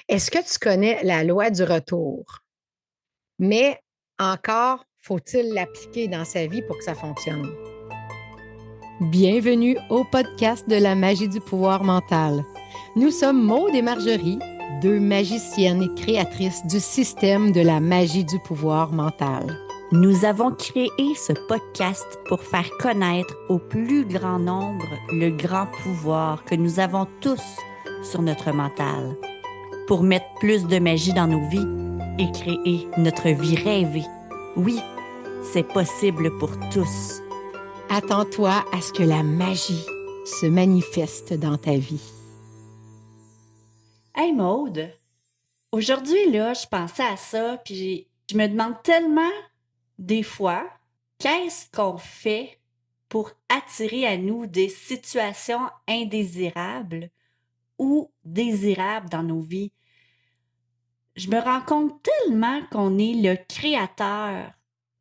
Est-ce que tu connais la loi du retour? Mais encore faut-il l'appliquer dans sa vie pour que ça fonctionne? Bienvenue au podcast de la magie du pouvoir mental. Nous sommes Maude et Marjorie, deux magiciennes et créatrices du système de la magie du pouvoir mental. Nous avons créé ce podcast pour faire connaître au plus grand nombre le grand pouvoir que nous avons tous sur notre mental, pour mettre plus de magie dans nos vies et créer notre vie rêvée. Oui, c'est possible pour tous. Attends-toi à ce que la magie se manifeste dans ta vie. Hey Maude, aujourd'hui là, je pensais à ça, puis je me demande tellement des fois, qu'est-ce qu'on fait pour attirer à nous des situations indésirables ou désirables dans nos vies? Je me rends compte tellement qu'on est le créateur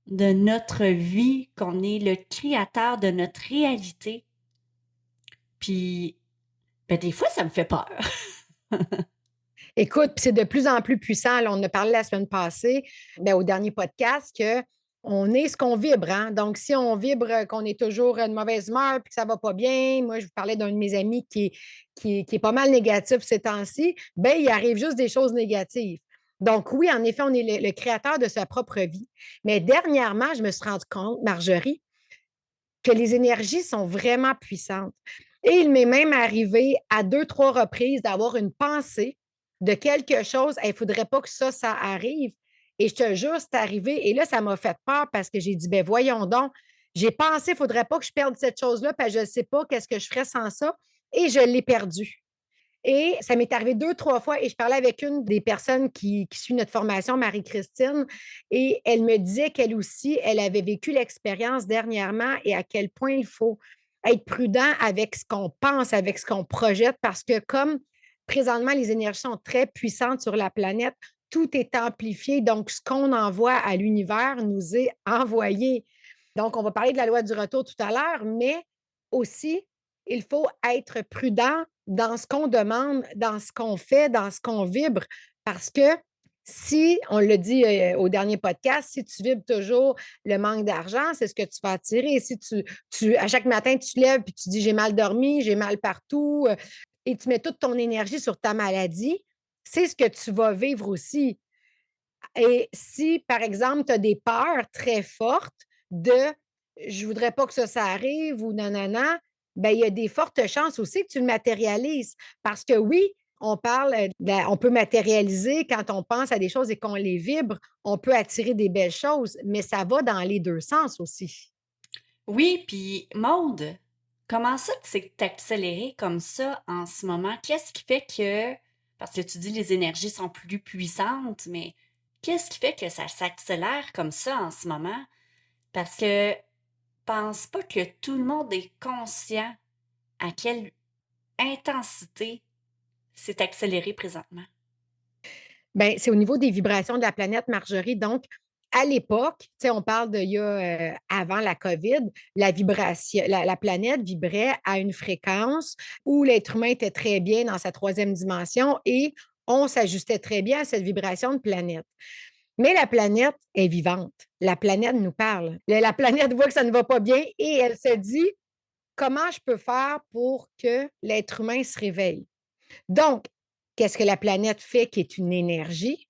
de notre vie, qu'on est le créateur de notre réalité. Puis, des fois, ça me fait peur. Écoute, puis c'est de plus en plus puissant. Là, on a parlé la semaine passée, au dernier podcast, que on est ce qu'on vibre. Hein? Donc, si on vibre qu'on est toujours de mauvaise humeur puis que ça ne va pas bien, moi, je vous parlais d'un de mes amis qui est pas mal négatif ces temps-ci, il arrive juste des choses négatives. Donc, oui, en effet, on est le créateur de sa propre vie. Mais dernièrement, je me suis rendu compte, Marjorie, que les énergies sont vraiment puissantes. Et il m'est même arrivé à 2, 3 reprises d'avoir une pensée de quelque chose. Il ne faudrait pas que ça arrive. Et je te jure, c'est arrivé. Et là, ça m'a fait peur parce que j'ai dit, voyons donc, j'ai pensé, il ne faudrait pas que je perde cette chose-là, parce que je ne sais pas qu'est-ce que je ferais sans ça. Et je l'ai perdu. Et ça m'est arrivé 2, 3 fois et je parlais avec une des personnes qui suit notre formation, Marie-Christine, et elle me disait qu'elle aussi, elle avait vécu l'expérience dernièrement et à quel point il faut être prudent avec ce qu'on pense, avec ce qu'on projette, parce que comme présentement, les énergies sont très puissantes sur la planète, tout est amplifié. Donc, ce qu'on envoie à l'univers nous est envoyé. Donc, on va parler de la loi du retour tout à l'heure, mais aussi, il faut être prudent dans ce qu'on demande, dans ce qu'on fait, dans ce qu'on vibre, parce que si, on l'a dit au dernier podcast, si tu vibres toujours le manque d'argent, c'est ce que tu vas attirer. Si à chaque matin, tu te lèves et tu dis j'ai mal dormi, j'ai mal partout, et tu mets toute ton énergie sur ta maladie, c'est ce que tu vas vivre aussi. Et si, par exemple, tu as des peurs très fortes de je voudrais pas que ça arrive ou nanana, il y a des fortes chances aussi que tu le matérialises. Parce que oui, on parle, on peut matérialiser quand on pense à des choses et qu'on les vibre, on peut attirer des belles choses, mais ça va dans les deux sens aussi. Oui, puis Maude, comment ça que c'est accéléré comme ça en ce moment? Qu'est-ce qui fait que, parce que tu dis les énergies sont plus puissantes, mais qu'est-ce qui fait que ça s'accélère comme ça en ce moment? Parce que pense pas que tout le monde est conscient à quelle intensité c'est accéléré présentement. C'est au niveau des vibrations de la planète, Marjorie. Donc, à l'époque, tu sais, on parle d'il y a avant la COVID, la vibration, la planète vibrait à une fréquence où l'être humain était très bien dans sa troisième dimension et on s'ajustait très bien à cette vibration de planète. Mais la planète est vivante. La planète nous parle. La planète voit que ça ne va pas bien et elle se dit comment je peux faire pour que l'être humain se réveille. Donc, qu'est-ce que la planète fait qui est une énergie?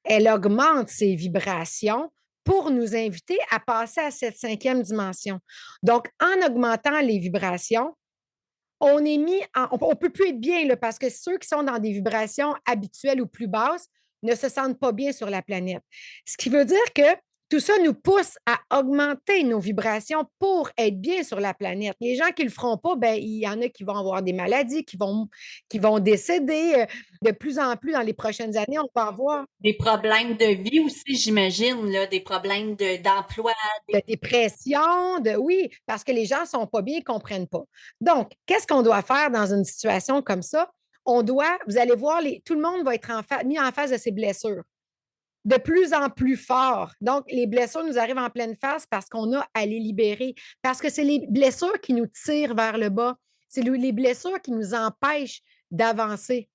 Elle augmente ses vibrations pour nous inviter à passer à cette cinquième dimension. Donc, en augmentant les vibrations, on est mis on ne peut plus être bien là, parce que ceux qui sont dans des vibrations habituelles ou plus basses ne se sentent pas bien sur la planète. Ce qui veut dire que tout ça nous pousse à augmenter nos vibrations pour être bien sur la planète. Les gens qui ne le feront pas, il y en a qui vont avoir des maladies, qui vont décéder. De plus en plus, dans les prochaines années, on va avoir Des problèmes de vie aussi, j'imagine, là, des problèmes d'emploi. de dépression, oui, parce que les gens ne sont pas bien, ils ne comprennent pas. Donc, qu'est-ce qu'on doit faire dans une situation comme ça? Vous allez voir, tout le monde va être mis en face de ses blessures de plus en plus fort. Donc, les blessures nous arrivent en pleine face parce qu'on a à les libérer. Parce que c'est les blessures qui nous tirent vers le bas. C'est les blessures qui nous empêchent d'avancer.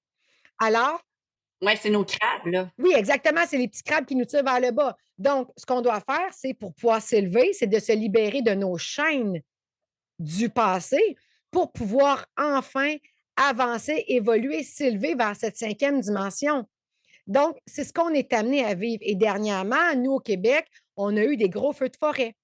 Alors, Ouais, c'est nos crabes, là. Oui, exactement, c'est les petits crabes qui nous tirent vers le bas. Donc, ce qu'on doit faire, c'est pour pouvoir s'élever, c'est de se libérer de nos chaînes du passé pour pouvoir enfin avancer, évoluer, s'élever vers cette 5e dimension. Donc, c'est ce qu'on est amené à vivre. Et dernièrement, nous, au Québec, on a eu des gros feux de forêt.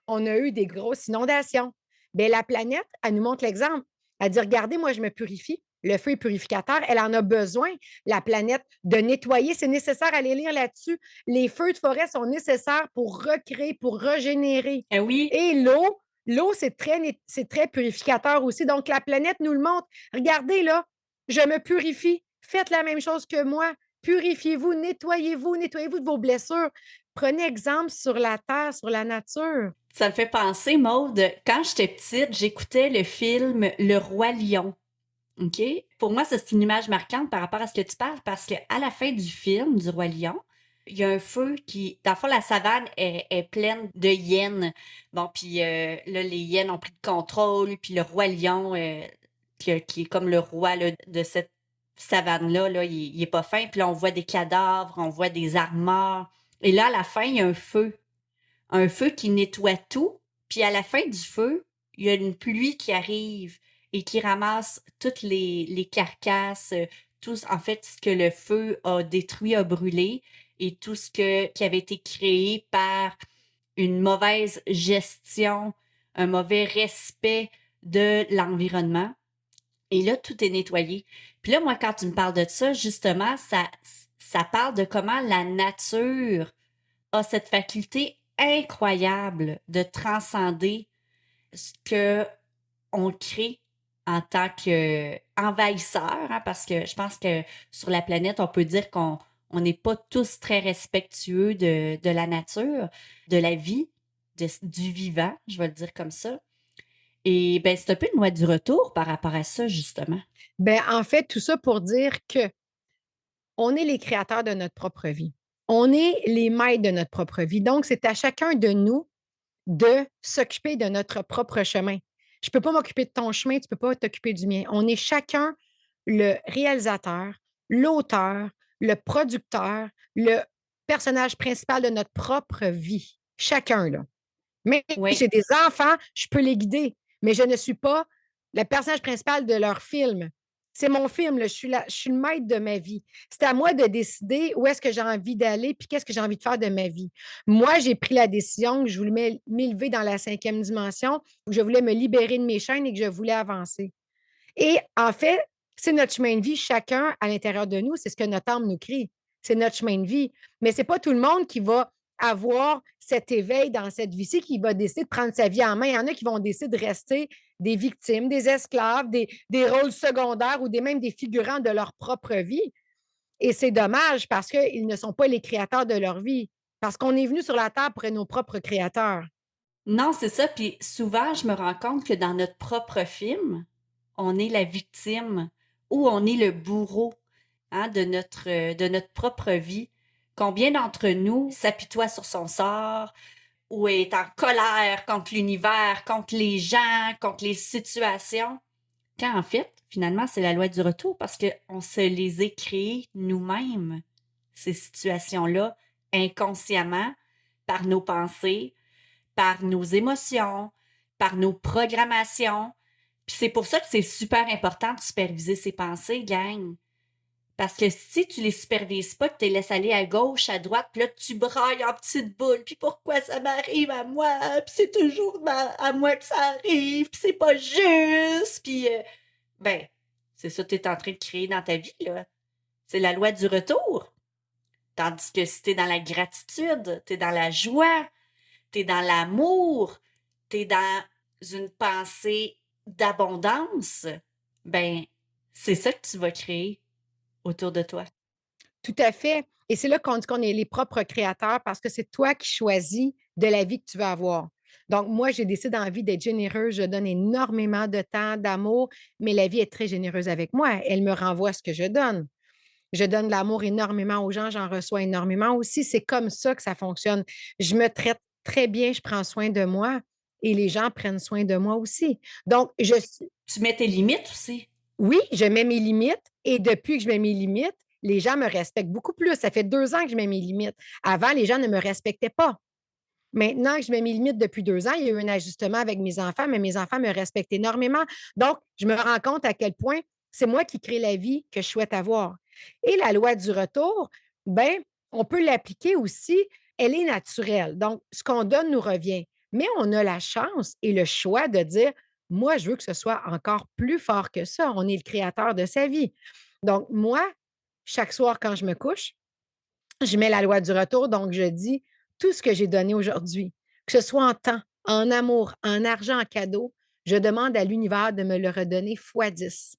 On a eu des grosses inondations. Bien, la planète, elle nous montre l'exemple. Elle dit, regardez, moi, je me purifie. Le feu est purificateur. Elle en a besoin, la planète, de nettoyer. C'est nécessaire, aller lire là-dessus. Les feux de forêt sont nécessaires pour recréer, pour régénérer. Eh oui, Et l'eau, c'est très purificateur aussi. Donc, la planète nous le montre. Regardez, là, je me purifie. Faites la même chose que moi. Purifiez-vous, nettoyez-vous de vos blessures. Prenez exemple sur la terre, sur la nature. ça me fait penser, Maude, quand j'étais petite, j'écoutais le film Le Roi Lion. OK? Pour moi, ça, c'est une image marquante par rapport à ce que tu parles parce qu'à la fin du film du Roi Lion, il y a un feu qui. Dans le fond, la savane est pleine de hyènes. Bon, puis là, les hyènes ont pris le contrôle, puis le Roi Lion, qui est comme le roi là, de cette savane-là, là, il est pas fin. Puis là, on voit des cadavres, on voit des armoires. Et là, à la fin, il y a un feu. Un feu qui nettoie tout. Puis à la fin du feu, il y a une pluie qui arrive et qui ramasse toutes les carcasses, tout en fait ce que le feu a détruit, a brûlé et tout ce qui avait été créé par une mauvaise gestion, un mauvais respect de l'environnement. Et là, tout est nettoyé. Puis là, moi, quand tu me parles de ça, justement, ça parle de comment la nature a cette faculté incroyable de transcender ce que on crée en tant qu'envahisseur, hein, parce que je pense que sur la planète, on peut dire qu'on n'est pas tous très respectueux de la nature, de la vie, du vivant, je vais le dire comme ça. Et ben, c'est un peu une loi du retour par rapport à ça, justement. Ben, en fait, tout ça pour dire que on est les créateurs de notre propre vie. On est les maîtres de notre propre vie. Donc, c'est à chacun de nous de s'occuper de notre propre chemin. Je ne peux pas m'occuper de ton chemin, tu ne peux pas t'occuper du mien. On est chacun le réalisateur, l'auteur, le producteur, le personnage principal de notre propre vie. Chacun, là. Mais Oui, j'ai des enfants, je peux les guider, mais je ne suis pas le personnage principal de leur film. C'est mon film, là, je suis le maître de ma vie. C'est à moi de décider où est-ce que j'ai envie d'aller puis qu'est-ce que j'ai envie de faire de ma vie. Moi, j'ai pris la décision que je voulais m'élever dans la 5e dimension, où je voulais me libérer de mes chaînes et que je voulais avancer. Et en fait, c'est notre chemin de vie, chacun à l'intérieur de nous, c'est ce que notre âme nous crie. C'est notre chemin de vie. Mais ce n'est pas tout le monde qui va avoir cet éveil dans cette vie-ci, qui va décider de prendre sa vie en main. Il y en a qui vont décider de rester des victimes, des esclaves, des rôles secondaires ou même des figurants de leur propre vie. Et c'est dommage parce qu'ils ne sont pas les créateurs de leur vie. Parce qu'on est venu sur la Terre pour être nos propres créateurs. non, c'est ça. Puis souvent, je me rends compte que dans notre propre film, on est la victime ou on est le bourreau, hein, de notre propre vie. Combien d'entre nous s'apitoient sur son sort ou est en colère contre l'univers, contre les gens, contre les situations, quand en fait, finalement, c'est la loi du retour parce qu'on se les a créées nous-mêmes, ces situations-là, inconsciemment, par nos pensées, par nos émotions, par nos programmations. Puis c'est pour ça que c'est super important de superviser ses pensées, gang. Parce que si tu les supervises pas, que tu les laisses aller à gauche, à droite, puis là, tu brailles en petite boule, puis pourquoi ça m'arrive à moi, puis c'est toujours à moi que ça arrive, puis c'est pas juste, puis ben, c'est ça que tu es en train de créer dans ta vie, là. C'est la loi du retour. Tandis que si tu es dans la gratitude, tu es dans la joie, tu es dans l'amour, tu es dans une pensée d'abondance, ben, c'est ça que tu vas créer autour de toi. Tout à fait. Et c'est là qu'on dit qu'on est les propres créateurs parce que c'est toi qui choisis de la vie que tu veux avoir. Donc, moi, j'ai décidé dans la vie d'être généreuse. Je donne énormément de temps, d'amour, mais la vie est très généreuse avec moi. Elle me renvoie ce que je donne. Je donne de l'amour énormément aux gens, j'en reçois énormément aussi. C'est comme ça que ça fonctionne. Je me traite très bien, je prends soin de moi et les gens prennent soin de moi aussi. Donc, Tu mets tes limites aussi. oui, je mets mes limites et depuis que je mets mes limites, les gens me respectent beaucoup plus. Ça fait 2 ans que je mets mes limites. Avant, les gens ne me respectaient pas. Maintenant que je mets mes limites depuis 2 ans, il y a eu un ajustement avec mes enfants, mais mes enfants me respectent énormément. Donc, je me rends compte à quel point c'est moi qui crée la vie que je souhaite avoir. Et la loi du retour, ben, on peut l'appliquer aussi, elle est naturelle. Donc, ce qu'on donne nous revient. Mais on a la chance et le choix de dire, moi, je veux que ce soit encore plus fort que ça. On est le créateur de sa vie. Donc, moi, chaque soir quand je me couche, je mets la loi du retour, donc je dis tout ce que j'ai donné aujourd'hui, que ce soit en temps, en amour, en argent, en cadeau, je demande à l'univers de me le redonner fois 10.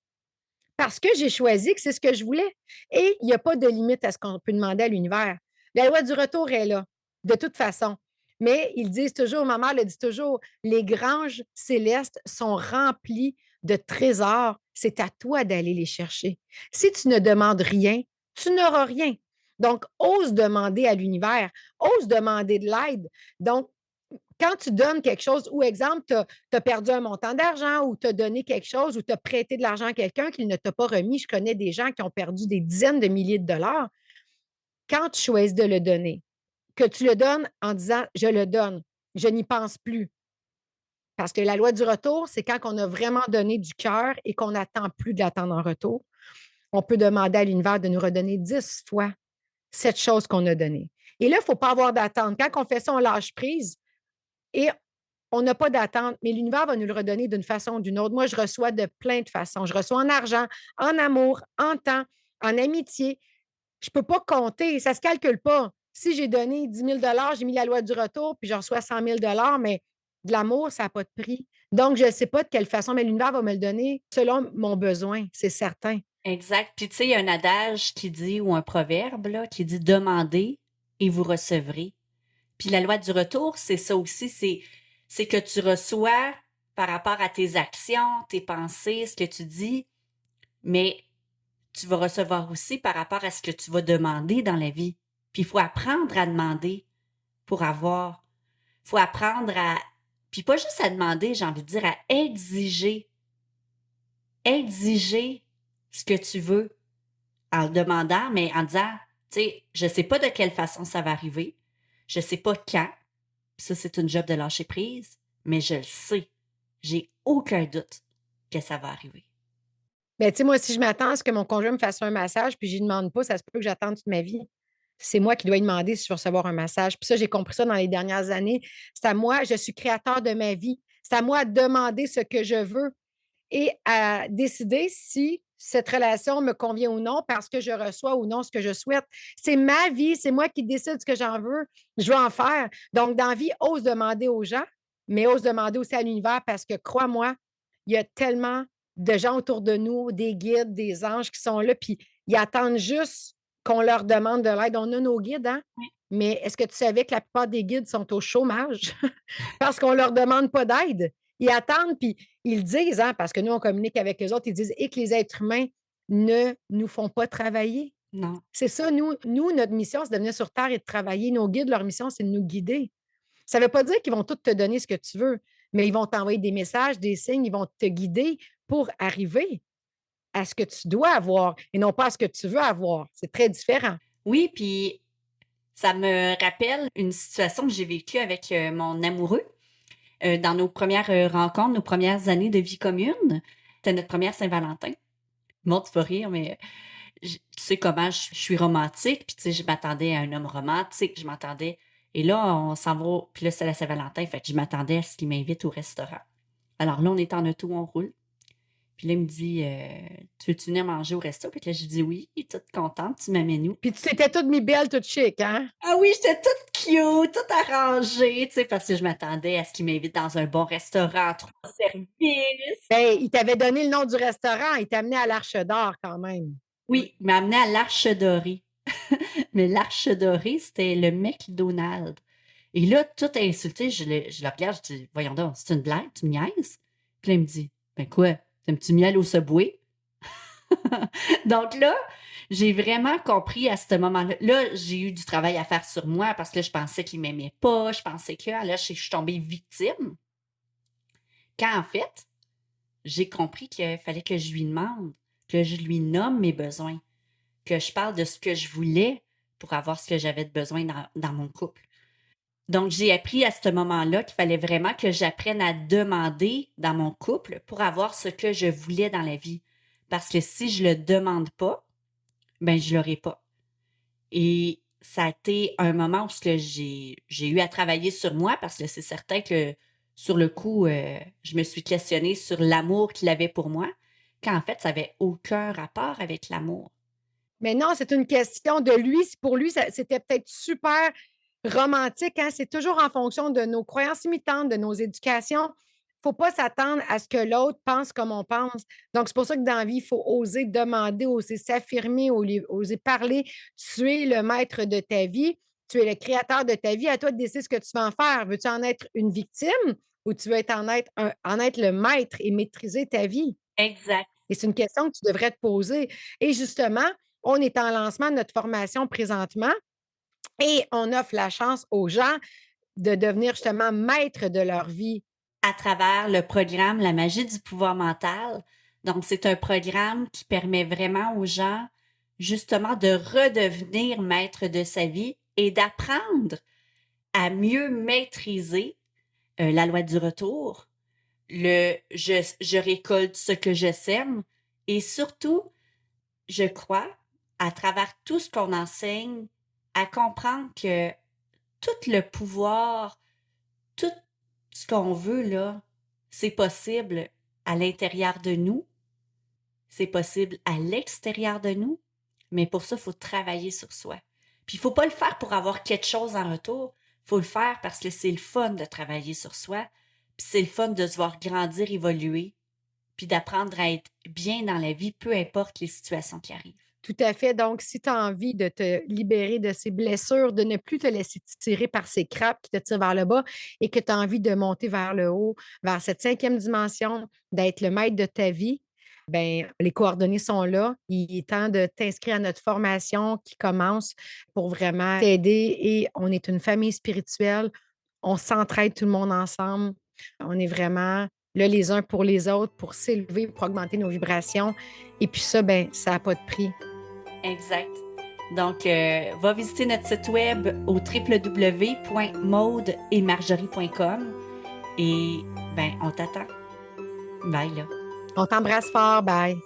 Parce que j'ai choisi que c'est ce que je voulais. Et il n'y a pas de limite à ce qu'on peut demander à l'univers. La loi du retour est là, de toute façon. Mais ils disent toujours, ma mère le dit toujours, les granges célestes sont remplies de trésors. C'est à toi d'aller les chercher. Si tu ne demandes rien, tu n'auras rien. Donc, ose demander à l'univers, ose demander de l'aide. Donc, quand tu donnes quelque chose, ou exemple, tu as perdu un montant d'argent ou tu as donné quelque chose ou tu as prêté de l'argent à quelqu'un qu'il ne t'a pas remis, je connais des gens qui ont perdu des dizaines de milliers de dollars. Quand tu choisis de le donner, que tu le donnes en disant je le donne, je n'y pense plus. Parce que la loi du retour, c'est quand on a vraiment donné du cœur et qu'on n'attend plus de l'attendre en retour. On peut demander à l'univers de nous redonner 10 fois cette chose qu'on a donnée. Et là, il ne faut pas avoir d'attente. Quand on fait ça, on lâche prise et on n'a pas d'attente, mais l'univers va nous le redonner d'une façon ou d'une autre. Moi, je reçois de plein de façons. Je reçois en argent, en amour, en temps, en amitié. Je ne peux pas compter, ça ne se calcule pas. Si j'ai donné 10 000 j'ai mis la loi du retour, puis je reçois 100 000 mais de l'amour, ça n'a pas de prix. Donc, je ne sais pas de quelle façon, mais l'univers va me le donner selon mon besoin, c'est certain. Exact. Puis tu sais, il y a un adage qui dit, ou un proverbe, là, qui dit demandez et vous recevrez. Puis la loi du retour, c'est ça aussi, c'est que tu reçois par rapport à tes actions, tes pensées, ce que tu dis, mais tu vas recevoir aussi par rapport à ce que tu vas demander dans la vie. Puis il faut apprendre à demander pour avoir. Il faut apprendre à... Puis pas juste à demander, j'ai envie de dire, à exiger. Exiger ce que tu veux en le demandant, mais en disant, tu sais, je sais pas de quelle façon ça va arriver, je sais pas quand, puis ça, c'est une job de lâcher prise, mais je le sais. J'ai aucun doute que ça va arriver. Mais tu sais, moi, si je m'attends à ce que mon conjoint me fasse un massage, puis je ne demande pas, ça se peut que j'attende toute ma vie. C'est moi qui dois lui demander si je veux recevoir un massage. Puis ça, j'ai compris ça dans les dernières années. C'est à moi, je suis créateur de ma vie. C'est à moi de demander ce que je veux et à décider si cette relation me convient ou non parce que je reçois ou non ce que je souhaite. C'est ma vie, c'est moi qui décide ce que j'en veux. Je veux en faire. Donc, dans la vie, ose demander aux gens, mais ose demander aussi à l'univers parce que, crois-moi, il y a tellement de gens autour de nous, des guides, des anges qui sont là, puis ils attendent juste qu'on leur demande de l'aide. On a nos guides, hein? Mais est-ce que tu savais que la plupart des guides sont au chômage parce qu'on ne leur demande pas d'aide? Ils attendent, puis ils disent, hein, parce que nous, on communique avec eux autres, ils disent et que les êtres humains ne nous font pas travailler. Non. C'est ça, nous, notre mission, c'est de venir sur Terre et de travailler. Nos guides, leur mission, c'est de nous guider. Ça ne veut pas dire qu'ils vont tous te donner ce que tu veux, mais ils vont t'envoyer des messages, des signes, ils vont te guider pour arriver à ce que tu dois avoir et non pas à ce que tu veux avoir. C'est très différent. Oui, puis ça me rappelle une situation que j'ai vécue avec mon amoureux dans nos premières rencontres, nos premières années de vie commune. C'était notre première Saint-Valentin. Bon, tu vas rire, mais tu sais comment je suis romantique, puis tu sais, je m'attendais à un homme romantique, je m'attendais... Et là, on s'en va, puis là, c'est la Saint-Valentin, fait que je m'attendais à ce qu'il m'invite au restaurant. Alors là, on est en auto, on roule. Puis là, il me dit, tu veux-tu venir manger au resto? Puis là, je dis oui, toute contente, tu m'amènes où? Puis tu étais toute mis belle, toute chic, hein? Ah oui, j'étais toute cute, toute arrangée, tu sais, parce que je m'attendais à ce qu'il m'invite dans un bon restaurant, 3 services. Ben, il t'avait donné le nom du restaurant, il t'a amené à l'Arche d'Or quand même. Oui, il m'a amené à l'Arche Dorée. Mais l'Arche Dorée, c'était le McDonald's. Et là, tout insulté, je le regarde, je dis, voyons donc, c'est une blague, tu me niaises? Puis là, il me dit, ben quoi, t'aimes-tu miel au Subway? Donc là, j'ai vraiment compris à ce moment-là. Là, j'ai eu du travail à faire sur moi parce que je pensais qu'il m'aimait pas, je pensais que, là, je suis tombée victime. Quand en fait, j'ai compris qu'il fallait que je lui demande, que je lui nomme mes besoins, que je parle de ce que je voulais pour avoir ce que j'avais de besoin dans mon couple. Donc, j'ai appris à ce moment-là qu'il fallait vraiment que j'apprenne à demander dans mon couple pour avoir ce que je voulais dans la vie. Parce que si je le demande pas, ben je l'aurai pas. Et ça a été un moment où j'ai eu à travailler sur moi parce que c'est certain que sur le coup, je me suis questionnée sur l'amour qu'il avait pour moi, quand en fait, ça n'avait aucun rapport avec l'amour. Mais non, c'est une question de lui. Pour lui, c'était peut-être super romantique, hein? C'est toujours en fonction de nos croyances limitantes, de nos éducations. Il ne faut pas s'attendre à ce que l'autre pense comme on pense. Donc, c'est pour ça que dans la vie, il faut oser demander, oser s'affirmer, oser parler. Tu es le maître de ta vie, tu es le créateur de ta vie. À toi de décider ce que tu vas en faire. Veux-tu en être une victime ou tu veux en être le maître et maîtriser ta vie? Exact. Et c'est une question que tu devrais te poser. Et justement, on est en lancement de notre formation présentement et on offre la chance aux gens de devenir justement maîtres de leur vie. À travers le programme La magie du pouvoir mental. Donc, c'est un programme qui permet vraiment aux gens, justement, de redevenir maître de sa vie et d'apprendre à mieux maîtriser la loi du retour, je récolte ce que je sème et surtout, je crois, à travers tout ce qu'on enseigne, à comprendre que tout le pouvoir, tout ce qu'on veut, là, c'est possible à l'intérieur de nous, c'est possible à l'extérieur de nous, mais pour ça, il faut travailler sur soi. Puis il ne faut pas le faire pour avoir quelque chose en retour, il faut le faire parce que c'est le fun de travailler sur soi, puis c'est le fun de se voir grandir, évoluer, puis d'apprendre à être bien dans la vie, peu importe les situations qui arrivent. Tout à fait. Donc, si tu as envie de te libérer de ces blessures, de ne plus te laisser tirer par ces crapes qui te tirent vers le bas et que tu as envie de monter vers le haut, vers cette 5e dimension, d'être le maître de ta vie, bien, les coordonnées sont là. Il est temps de t'inscrire à notre formation qui commence pour vraiment t'aider et on est une famille spirituelle. On s'entraide tout le monde ensemble. On est vraiment là les uns pour les autres pour s'élever, pour augmenter nos vibrations. Et puis ça, ben, ça n'a pas de prix. Exact. Donc, va visiter notre site web au www.maudeetmarjorie.com et ben, on t'attend. Bye là. On t'embrasse fort. Bye.